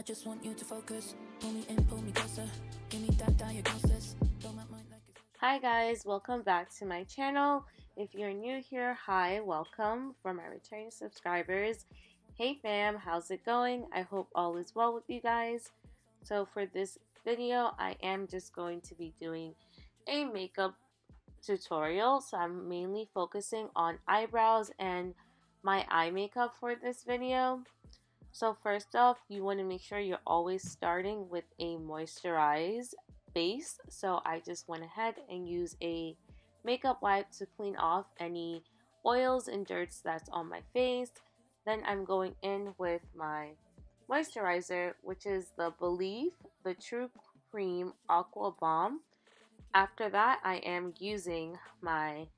I just want you to focus. Pull me in, pull me closer. Give me that diagnosis. Blow my mind like it's... Hi guys, welcome back to my channel. If you're new here, hi, welcome. For my returning subscribers, hey fam, how's it going? I hope all is well with you guys. So for this video, I am just going to be doing a makeup tutorial. So I'm mainly focusing on eyebrows and my eye makeup for this video. So first off, you want to make sure you're always starting with a moisturized base. So I just went ahead and used a makeup wipe to clean off any oils and dirts that's on my face. Then I'm going in with my moisturizer, which is the Believe the True Cream Aqua Bomb. After that, I am using my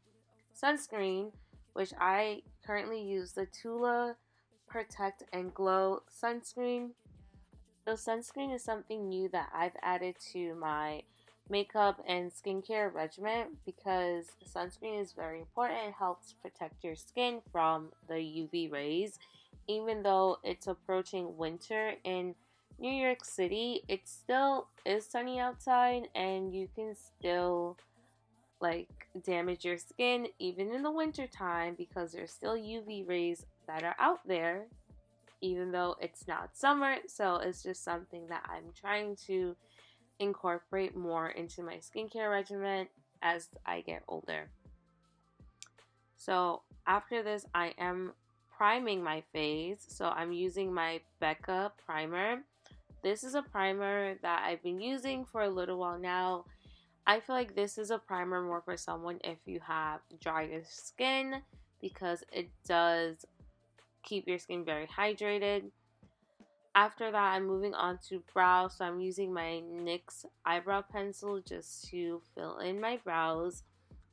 sunscreen, which I currently use the Tula Protect and Glow sunscreen. So sunscreen is something new that I've added to my makeup and skincare regimen because sunscreen is very important. It helps protect your skin from the UV rays. Even though it's approaching winter in New York City, it still is sunny outside and you can still damage your skin even in the winter time because there's still UV rays that are out there even though it's not summer. So it's just something that I'm trying to incorporate more into my skincare regimen as I get older. So after this, I am priming my face. So I'm using my Becca primer. This is a primer that I've been using for a little while now. I feel like this is a primer more for someone if you have drier skin because it does keep your skin very hydrated. After that, I'm moving on to brow. So I'm using my NYX eyebrow pencil just to fill in my brows.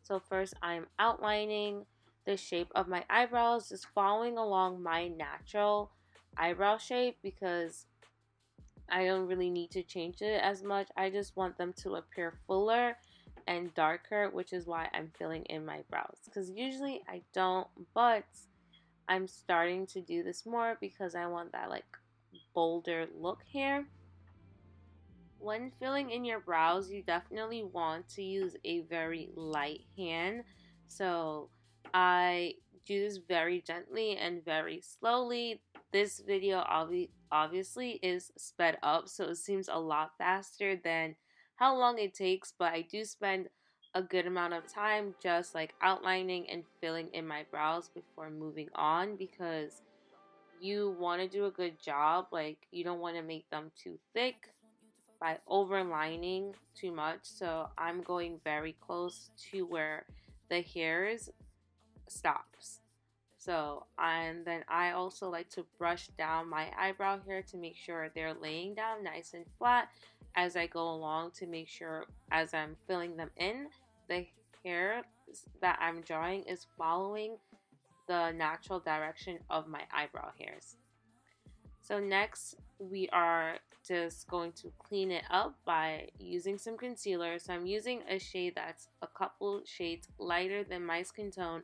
So first I'm outlining the shape of my eyebrows, just following along my natural eyebrow shape because I don't really need to change it as much. I just want them to appear fuller and darker, which is why I'm filling in my brows. Because usually I don't, but I'm starting to do this more because I want that bolder look here. When filling in your brows, you definitely want to use a very light hand. So I do this very gently and very slowly. This video obviously is sped up, so it seems a lot faster than how long it takes, but I do spend a good amount of time just outlining and filling in my brows before moving on because you want to do a good job. You don't want to make them too thick by overlining too much. So I'm going very close to where the hairs stops. So, and then I also like to brush down my eyebrow hair to make sure they're laying down nice and flat as I go along, to make sure as I'm filling them in, the hair that I'm drawing is following the natural direction of my eyebrow hairs. So next we are just going to clean it up by using some concealer. So I'm using a shade that's a couple shades lighter than my skin tone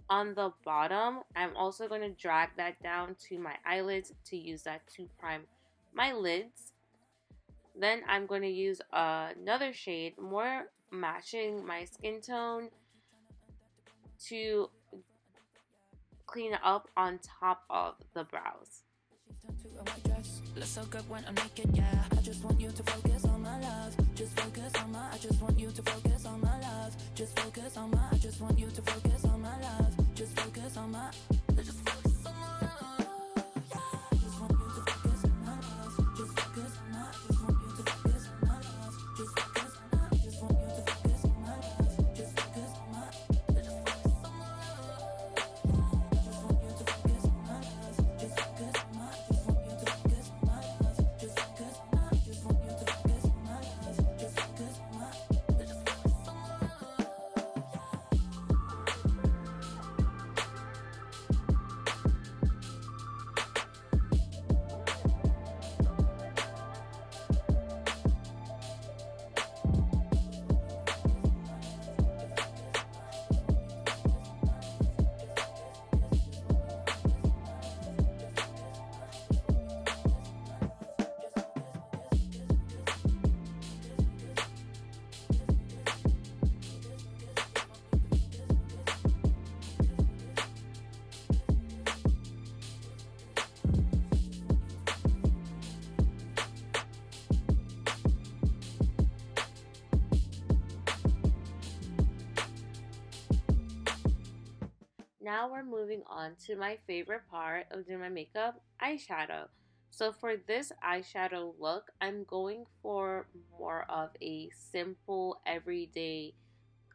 on the bottom. I'm also going to drag that down to my eyelids to use that to prime my lids. Then I'm going to use another shade more matching my skin tone to clean up on top of the brows. Looks so good when I'm naked, yeah. I just want you to focus on my love. Just focus on my, I just want you to focus on my love. Just focus on my, I just want you to focus on my love. Just focus on my, just focus on my love. I just want you to focus on my love. Just focus on my, I just want you to focus on my love. Just focus on my, I just want you to focus on my love. Just focus on my, just focus on my love. I just want you to focus on my love. Just focus on my, I just want you to focus on my love. Just focus on my, I just want you to focus on my love. Just focus on my, just focus on my love. Now we're moving on to my favorite part of doing my makeup, eyeshadow. So for this eyeshadow look, I'm going for more of a simple everyday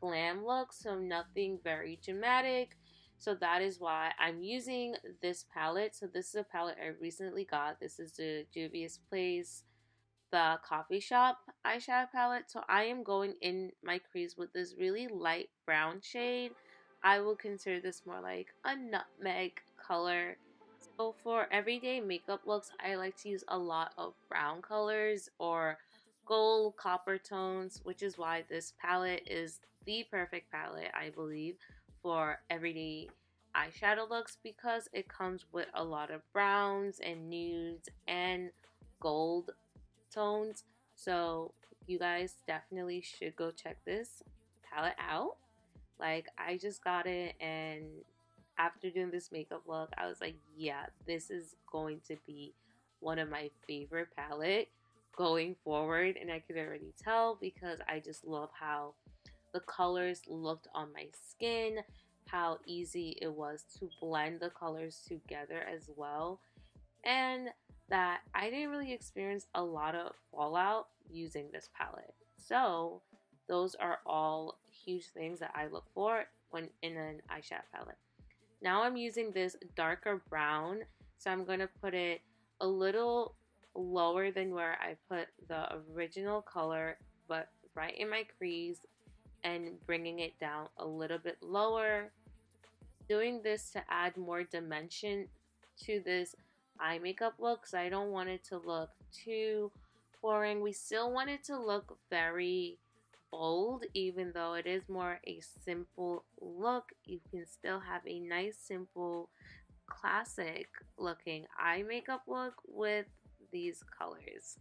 glam look, so nothing very dramatic. So that is why I'm using this palette. So this is a palette I recently got. This is the Juvia's Place, the coffee shop eyeshadow palette. So I am going in my crease with this really light brown shade. I will consider this more like a nutmeg color. So for everyday makeup looks, I like to use a lot of brown colors or gold copper tones, which is why this palette is the perfect palette, I believe, for everyday eyeshadow looks, because it comes with a lot of browns and nudes and gold tones. So you guys definitely should go check this palette out. Like, I just got it, and after doing this makeup look, I was like, yeah, this is going to be one of my favorite palette going forward. And I could already tell because I just love how the colors looked on my skin, how easy it was to blend the colors together as well, and that I didn't really experience a lot of fallout using this palette. So those are all huge things that I look for when in an eyeshadow palette. Now I'm using this darker brown, so I'm going to put it a little lower than where I put the original color, but right in my crease, and bringing it down a little bit lower. Doing this to add more dimension to this eye makeup look, because I don't want it to look too boring. We still want it to look very bold, even though it is more a simple look. You can still have a nice, simple, classic looking eye makeup look with these colors.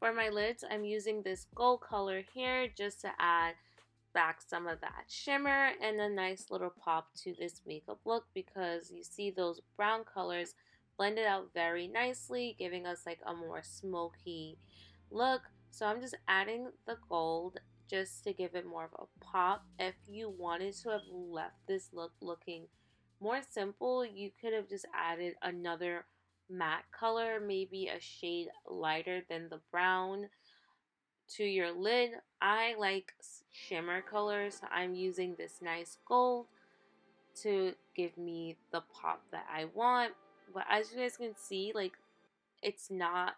For my lids, I'm using this gold color here just to add back some of that shimmer and a nice little pop to this makeup look, because you see those brown colors blended out very nicely, giving us like a more smoky look. So I'm just adding the gold just to give it more of a pop. If you wanted to have left this look looking more simple, you could have just added another matte color, maybe a shade lighter than the brown, to your lid. I like shimmer colors, so I'm using this nice gold to give me the pop that I want. But as you guys can see, like, it's not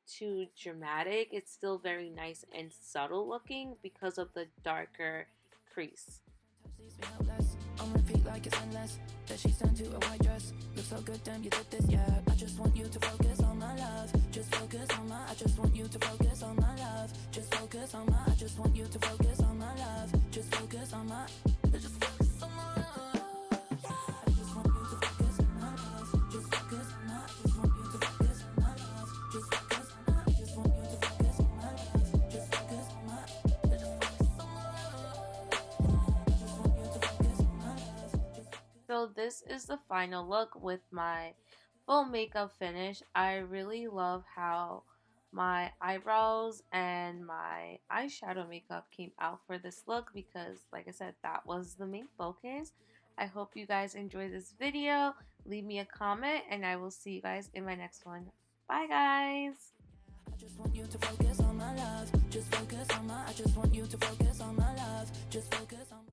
too dramatic. It's still very nice and subtle looking because of the darker crease. On repeat like it's endless. That she's turned to a white dress. Looks so good, damn, you did this, yeah. I just want you to focus on my love. Just focus on my. I just want you to focus on my love. Just focus on my. I just want you to focus on my love. Just focus on my. Just focus on my love. I just want you to focus on my love. Just focus on my. I just want you to focus on my love. Just focus on my. I just want you to focus on my love. Just focus on my. So this is the final look with my full makeup finish. I really love how my eyebrows and my eyeshadow makeup came out for this look, because like I said, that was the main focus. I hope you guys enjoyed this video. Leave me a comment and I will see you guys in my next one. Bye guys! I just want you to focus